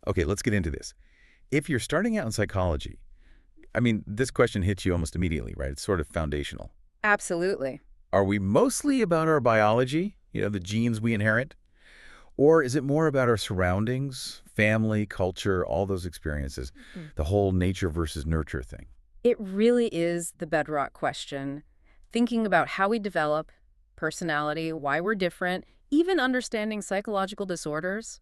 Okay, let's get into this. If you're starting out in psychology, I mean, this question hits you almost immediately, right? It's sort of foundational. Absolutely. Are we mostly about our biology, the genes we inherit? Or is it more about our surroundings, family, culture, all those experiences, Mm. the whole nature versus nurture thing? It really is the bedrock question. Thinking about how we develop, personality, why we're different, even understanding psychological disorders,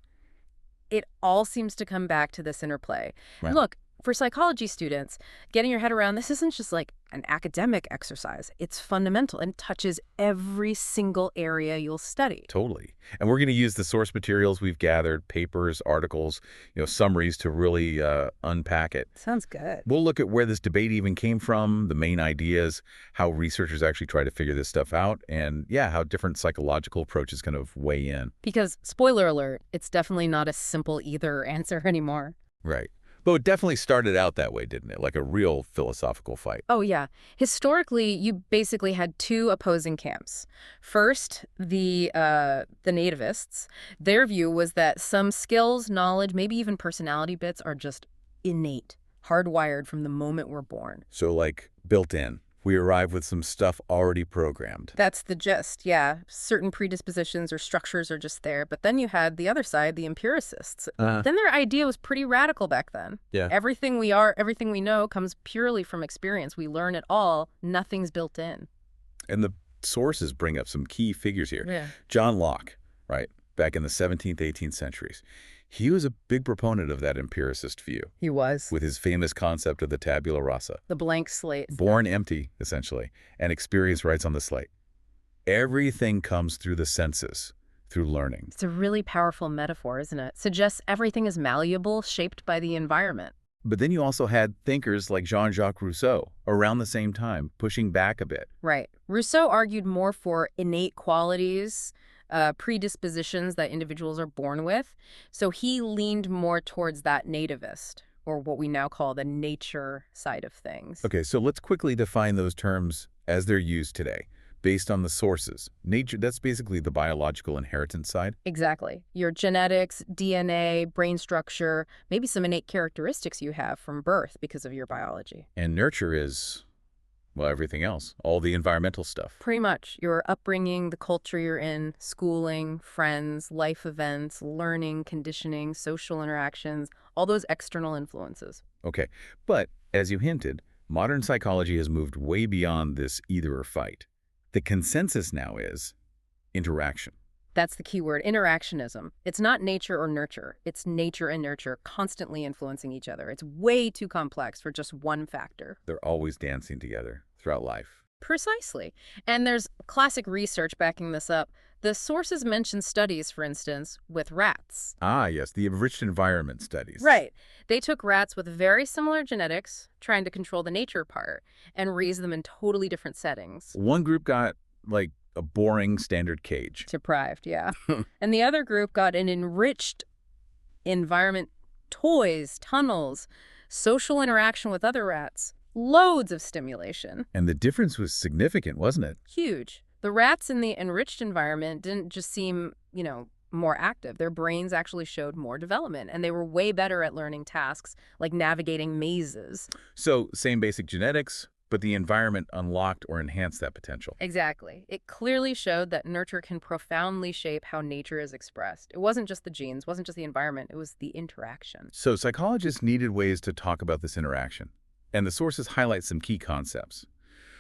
it all seems to come back to this interplay. And Right. look, for psychology students, getting your head around this isn't just like an academic exercise. It's fundamental and touches every single area you'll study. Totally. And we're going to use the source materials we've gathered, papers, articles, summaries to really unpack it. Sounds good. We'll look at where this debate even came from, the main ideas, how researchers actually try to figure this stuff out, and yeah, how different psychological approaches kind of weigh in. Because, spoiler alert, it's definitely not a simple either answer anymore. Right. But it definitely started out that way, didn't it? Like a real philosophical fight. Oh, yeah. Historically, you basically had two opposing camps. First, the nativists. Their view was that some skills, knowledge, maybe even personality bits are just innate, hardwired from the moment we're born. So like built in. We arrive with some stuff already programmed. That's the gist, yeah. Certain predispositions or structures are just there. But then you had the other side, the empiricists. Then their idea was pretty radical back then. Yeah. Everything we are, everything we know comes purely from experience. We learn it all. Nothing's built in. And the sources bring up some key figures here. Yeah. John Locke, right, back in the 17th, 18th centuries. He was a big proponent of that empiricist view, He was. with his famous concept of the tabula rasa, The blank slate. born empty, essentially, and experience writes on the slate. Everything comes through the senses, through learning. It's a really powerful metaphor, isn't it? Suggests everything is malleable, shaped by the environment. But then you also had thinkers like Jean-Jacques Rousseau around the same time, pushing back a bit. Right. Rousseau argued more for innate qualities, predispositions that individuals are born with. So he leaned more towards that nativist, or what we now call the nature side of things. Okay, so let's quickly define those terms as they're used today, based on the sources. Nature, that's basically the biological inheritance side. Exactly. Your genetics, DNA, brain structure, maybe some innate characteristics you have from birth because of your biology. And nurture is, well, everything else, all the environmental stuff. Pretty much. Your upbringing, the culture you're in, schooling, friends, life events, learning, conditioning, social interactions, all those external influences. Okay, but as you hinted, modern psychology has moved way beyond this either or fight. The consensus now is interaction. That's the key word, interactionism. It's not nature or nurture. It's nature and nurture constantly influencing each other. It's way too complex for just one factor. They're always dancing together throughout life. Precisely. And there's classic research backing this up. The sources mention studies, for instance, with rats. Ah, yes, the enriched environment studies. Right. They took rats with very similar genetics, trying to control the nature part, and raised them in totally different settings. One group got, like, a boring standard cage. Deprived, yeah. And the other group got an enriched environment, toys, tunnels, social interaction with other rats, loads of stimulation. And the difference was significant, wasn't it? Huge. The rats in the enriched environment didn't just seem, more active. Their brains actually showed more development, and they were way better at learning tasks like navigating mazes. So, same basic genetics, but the environment unlocked or enhanced that potential. Exactly. It clearly showed that nurture can profoundly shape how nature is expressed. It wasn't just the genes, wasn't just the environment, it was the interaction. So psychologists needed ways to talk about this interaction, and the sources highlight some key concepts.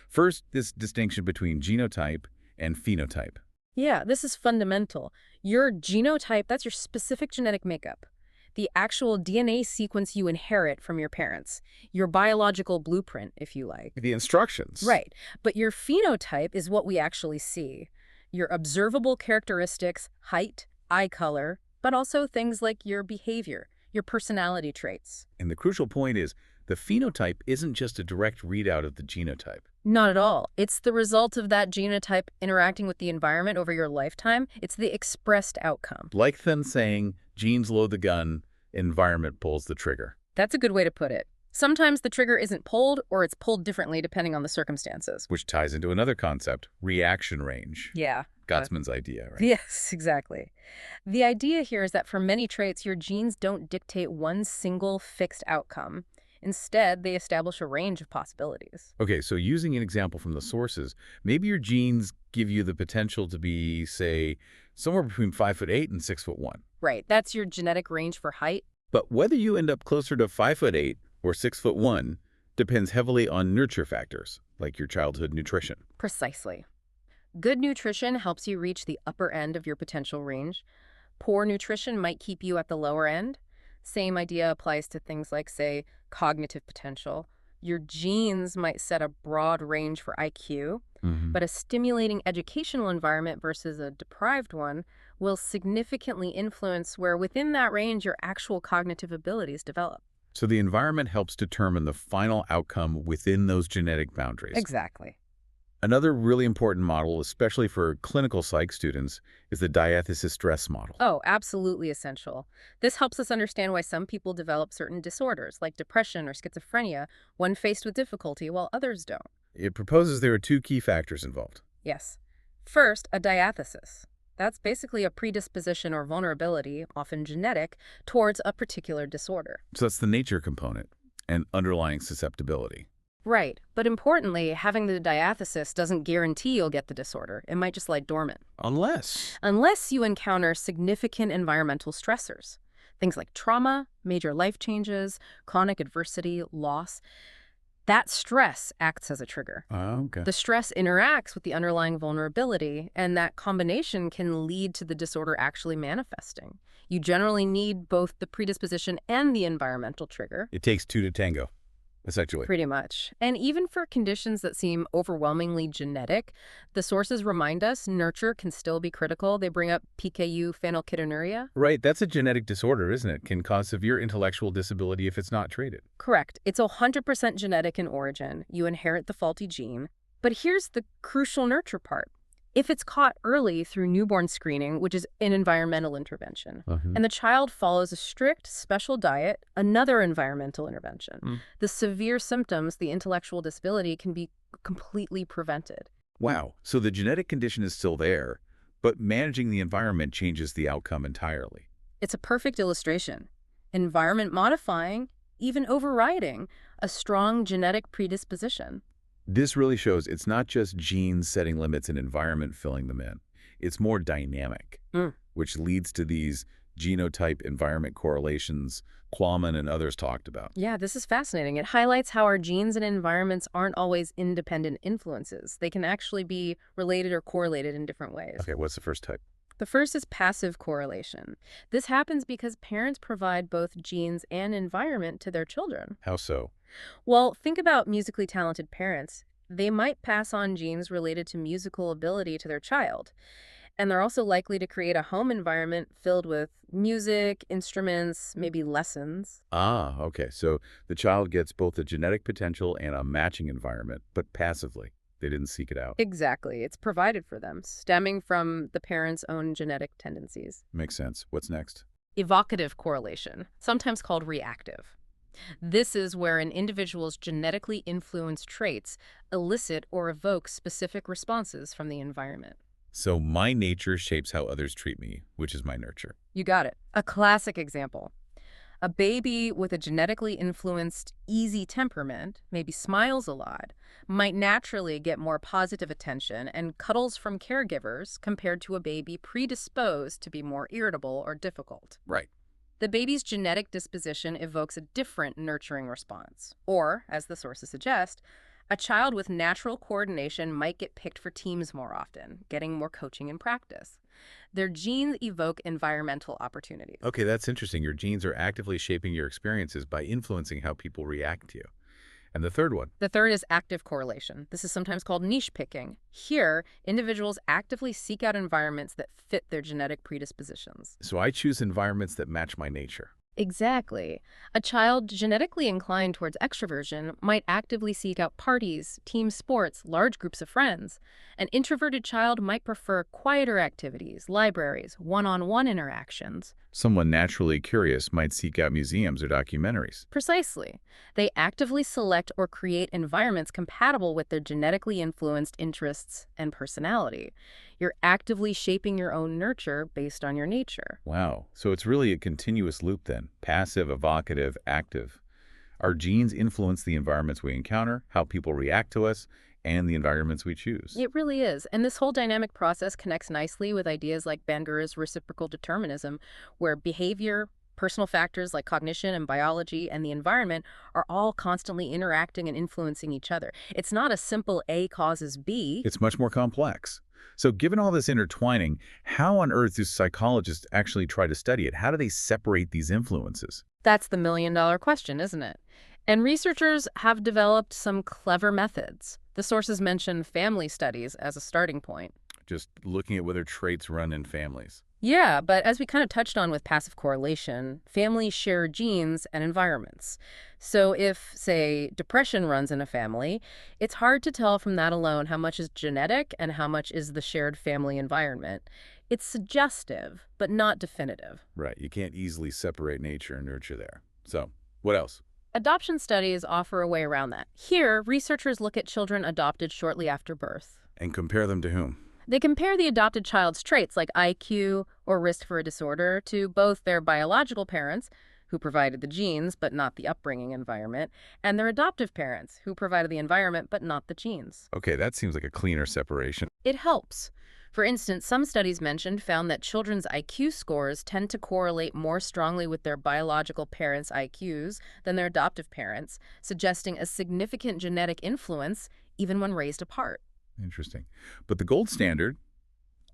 First, this distinction between genotype and phenotype. Yeah, this is fundamental. Your genotype, that's your specific genetic makeup. The actual DNA sequence you inherit from your parents. Your biological blueprint, if you like. The instructions. Right. But your phenotype is what we actually see. Your observable characteristics, height, eye color, but also things like your behavior, your personality traits. And the crucial point is, the phenotype isn't just a direct readout of the genotype. Not at all. It's the result of that genotype interacting with the environment over your lifetime. It's the expressed outcome. Like them saying, genes load the gun, environment pulls the trigger. That's a good way to put it. Sometimes the trigger isn't pulled, or it's pulled differently depending on the circumstances. Which ties into another concept, reaction range. Yeah. Gottman's idea, right? Yes, exactly. The idea here is that for many traits, your genes don't dictate one single fixed outcome. Instead, they establish a range of possibilities. Okay, so using an example from the sources, maybe your genes give you the potential to be, say, somewhere between 5'8" and 6'1". Right, that's your genetic range for height. But whether you end up closer to 5'8" or 6'1" depends heavily on nurture factors, like your childhood nutrition. Precisely. Good nutrition helps you reach the upper end of your potential range. Poor nutrition might keep you at the lower end. Same idea applies to things like, say, cognitive potential. Your genes might set a broad range for IQ, but a stimulating educational environment versus a deprived one will significantly influence where within that range your actual cognitive abilities develop. So the environment helps determine the final outcome within those genetic boundaries. Exactly. Another really important model, especially for clinical psych students, is the diathesis stress model. Oh, absolutely essential. This helps us understand why some people develop certain disorders, like depression or schizophrenia, when faced with difficulty, while others don't. It proposes there are two key factors involved. Yes. First, a diathesis. That's basically a predisposition or vulnerability, often genetic, towards a particular disorder. So that's the nature component and underlying susceptibility. Right, but importantly, having the diathesis doesn't guarantee you'll get the disorder. It might just lie dormant. Unless you encounter significant environmental stressors. Things like trauma, major life changes, chronic adversity, loss. That stress acts as a trigger. Okay. The stress interacts with the underlying vulnerability, and that combination can lead to the disorder actually manifesting. You generally need both the predisposition and the environmental trigger. It takes two to tango, essentially. Pretty much. And even for conditions that seem overwhelmingly genetic, the sources remind us nurture can still be critical. They bring up PKU phenylketonuria. Right, that's a genetic disorder, isn't it? Can cause severe intellectual disability if it's not treated. Correct. It's 100% genetic in origin. You inherit the faulty gene. But here's the crucial nurture part. If it's caught early through newborn screening, which is an environmental intervention, and the child follows a strict special diet, another environmental intervention, the severe symptoms, the intellectual disability, can be completely prevented. Wow, so the genetic condition is still there, but managing the environment changes the outcome entirely. It's a perfect illustration. Environment modifying, even overriding, a strong genetic predisposition. This really shows it's not just genes setting limits and environment filling them in. It's more dynamic, which leads to these genotype-environment correlations Quammen and others talked about. Yeah, this is fascinating. It highlights how our genes and environments aren't always independent influences. They can actually be related or correlated in different ways. Okay, what's the first type? The first is passive correlation. This happens because parents provide both genes and environment to their children. How so? Well, think about musically talented parents. They might pass on genes related to musical ability to their child. And they're also likely to create a home environment filled with music, instruments, maybe lessons. Ah, okay. So the child gets both the genetic potential and a matching environment, but passively. They didn't seek it out. Exactly. It's provided for them, stemming from the parent's own genetic tendencies. Makes sense. What's next? Evocative correlation, sometimes called reactive. This is where an individual's genetically influenced traits elicit or evoke specific responses from the environment. So my nature shapes how others treat me, which is my nurture. You got it. A classic example. A baby with a genetically influenced, easy temperament, maybe smiles a lot, might naturally get more positive attention and cuddles from caregivers compared to a baby predisposed to be more irritable or difficult. Right. The baby's genetic disposition evokes a different nurturing response. Or, as the sources suggest, a child with natural coordination might get picked for teams more often, getting more coaching and practice. Their genes evoke environmental opportunities. Okay, that's interesting. Your genes are actively shaping your experiences by influencing how people react to you. And the third one? The third is active correlation. This is sometimes called niche picking. Here, individuals actively seek out environments that fit their genetic predispositions. So I choose environments that match my nature. Exactly. A child genetically inclined towards extroversion might actively seek out parties, team sports, large groups of friends. An introverted child might prefer quieter activities, libraries, one-on-one interactions. Someone naturally curious might seek out museums or documentaries. Precisely. They actively select or create environments compatible with their genetically influenced interests and personality. You're actively shaping your own nurture based on your nature. Wow. So it's really a continuous loop then. Passive, evocative, active. Our genes influence the environments we encounter, how people react to us, and the environments we choose. It really is. And this whole dynamic process connects nicely with ideas like Bandura's reciprocal determinism, where behavior, personal factors like cognition and biology, and the environment are all constantly interacting and influencing each other. It's not a simple A causes B. It's much more complex. So given all this intertwining, how on earth do psychologists actually try to study it? How do they separate these influences? That's the million-dollar question, isn't it? And researchers have developed some clever methods. The sources mention family studies as a starting point. Just looking at whether traits run in families. Yeah, but as we kind of touched on with passive correlation, families share genes and environments. So if, say, depression runs in a family, it's hard to tell from that alone how much is genetic and how much is the shared family environment. It's suggestive, but not definitive. Right. You can't easily separate nature and nurture there. So, what else? Adoption studies offer a way around that. Here, researchers look at children adopted shortly after birth. And compare them to whom? They compare the adopted child's traits, like IQ or risk for a disorder, to both their biological parents, who provided the genes but not the upbringing environment, and their adoptive parents, who provided the environment but not the genes. Okay, that seems like a cleaner separation. It helps. For instance, some studies mentioned found that children's IQ scores tend to correlate more strongly with their biological parents' IQs than their adoptive parents, suggesting a significant genetic influence even when raised apart. Interesting. But the gold standard,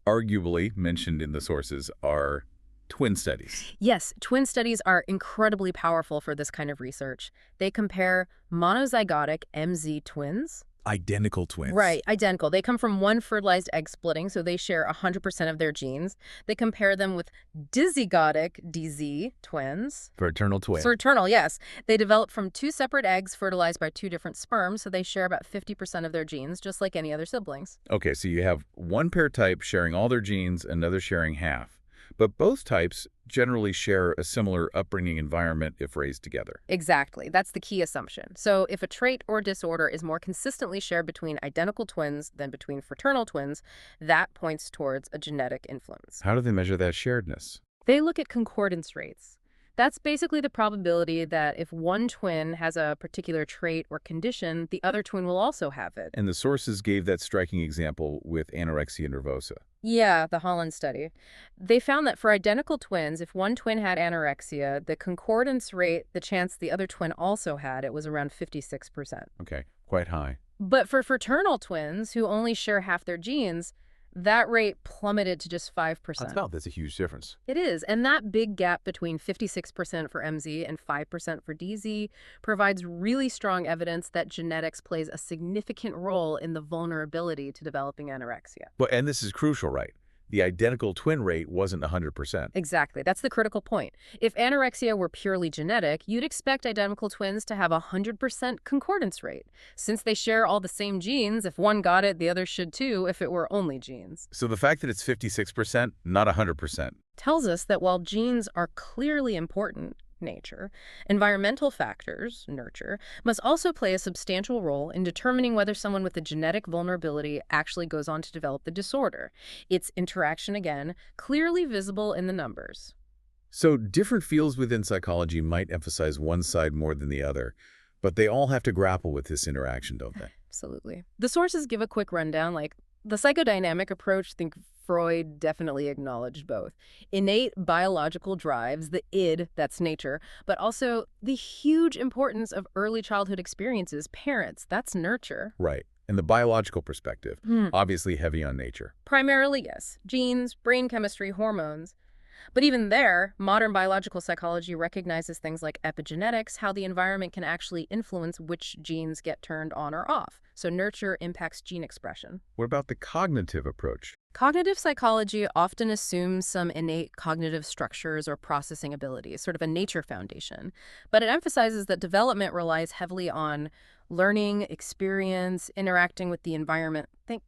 arguably mentioned in the sources, are twin studies. Yes, twin studies are incredibly powerful for this kind of research. They compare monozygotic MZ twins. Identical twins. Right, identical. They come from one fertilized egg splitting, so they share 100% of their genes. They compare them with dizygotic DZ twins. Fraternal twins. Fraternal, yes. They develop from two separate eggs fertilized by two different sperms, so they share about 50% of their genes, just like any other siblings. Okay, so you have one pair type sharing all their genes, another sharing half. But both types generally share a similar upbringing environment if raised together. Exactly. That's the key assumption. So if a trait or disorder is more consistently shared between identical twins than between fraternal twins, that points towards a genetic influence. How do they measure that sharedness? They look at concordance rates. That's basically the probability that if one twin has a particular trait or condition, the other twin will also have it. And the sources gave that striking example with anorexia nervosa. Yeah, the Holland study. They found that for identical twins, if one twin had anorexia, the concordance rate, the chance the other twin also had, it was around 56%. Okay, quite high. But for fraternal twins who only share half their genes, that rate plummeted to just 5%. That's a huge difference. It is, and that big gap between 56% for MZ and 5% for DZ provides really strong evidence that genetics plays a significant role in the vulnerability to developing anorexia. Well, and this is crucial, right? The identical twin rate wasn't 100%. Exactly. That's the critical point. If anorexia were purely genetic, you'd expect identical twins to have a 100% concordance rate. Since they share all the same genes, if one got it, the other should too, if it were only genes. So the fact that it's 56%, not 100%. Tells us that while genes are clearly important, nature, environmental factors, nurture, must also play a substantial role in determining whether someone with a genetic vulnerability actually goes on to develop the disorder. Its interaction, again, clearly visible in the numbers. So different fields within psychology might emphasize one side more than the other, but they all have to grapple with this interaction, don't they? Absolutely. The sources give a quick rundown, like the psychodynamic approach, think Freud definitely acknowledged both. Innate biological drives, the id, that's nature, but also the huge importance of early childhood experiences, parents, that's nurture. Right. And the biological perspective, obviously heavy on nature. Primarily, yes. Genes, brain chemistry, hormones. But even there, modern biological psychology recognizes things like epigenetics, how the environment can actually influence which genes get turned on or off. So nurture impacts gene expression. What about the cognitive approach? Cognitive psychology often assumes some innate cognitive structures or processing abilities, sort of a nature foundation. But it emphasizes that development relies heavily on learning, experience, interacting with the environment. Think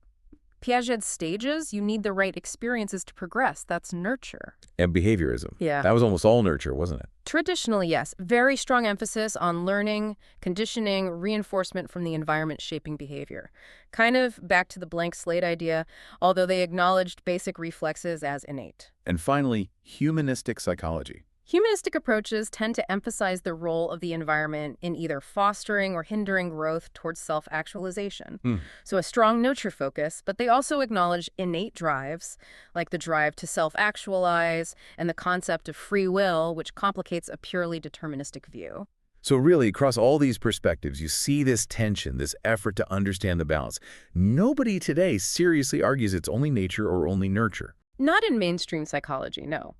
Piaget's stages, you need the right experiences to progress. That's nurture. And behaviorism. Yeah. That was almost all nurture, wasn't it? Traditionally, yes. Very strong emphasis on learning, conditioning, reinforcement from the environment shaping behavior. Kind of back to the blank slate idea, although they acknowledged basic reflexes as innate. And finally, humanistic psychology. Humanistic approaches tend to emphasize the role of the environment in either fostering or hindering growth towards self-actualization. So a strong nurture focus, but they also acknowledge innate drives, like the drive to self-actualize and the concept of free will, which complicates a purely deterministic view. So really, across all these perspectives, you see this tension, this effort to understand the balance. Nobody today seriously argues it's only nature or only nurture. Not in mainstream psychology, no.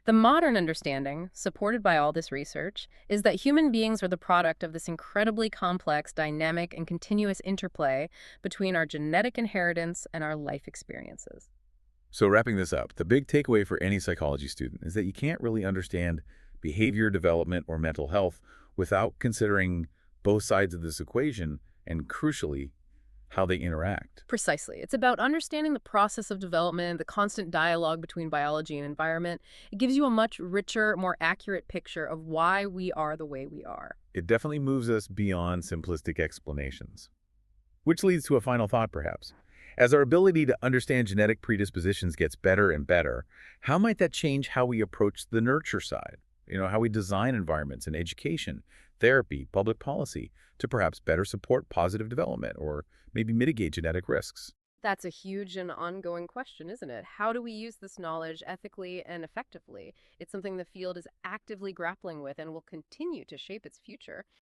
The modern understanding, supported by all this research, is that human beings are the product of this incredibly complex, dynamic, and continuous interplay between our genetic inheritance and our life experiences. So wrapping this up, the big takeaway for any psychology student is that you can't really understand behavior development or mental health without considering both sides of this equation and, crucially, how they interact. Precisely. It's about understanding the process of development, the constant dialogue between biology and environment. It gives you a much richer, more accurate picture of why we are the way we are. It definitely moves us beyond simplistic explanations. Which leads to a final thought, perhaps. As our ability to understand genetic predispositions gets better and better, how might that change how we approach the nurture side? How we design environments in education, therapy, public policy, to perhaps better support positive development or maybe mitigate genetic risks. That's a huge and ongoing question, isn't it? How do we use this knowledge ethically and effectively? It's something the field is actively grappling with and will continue to shape its future.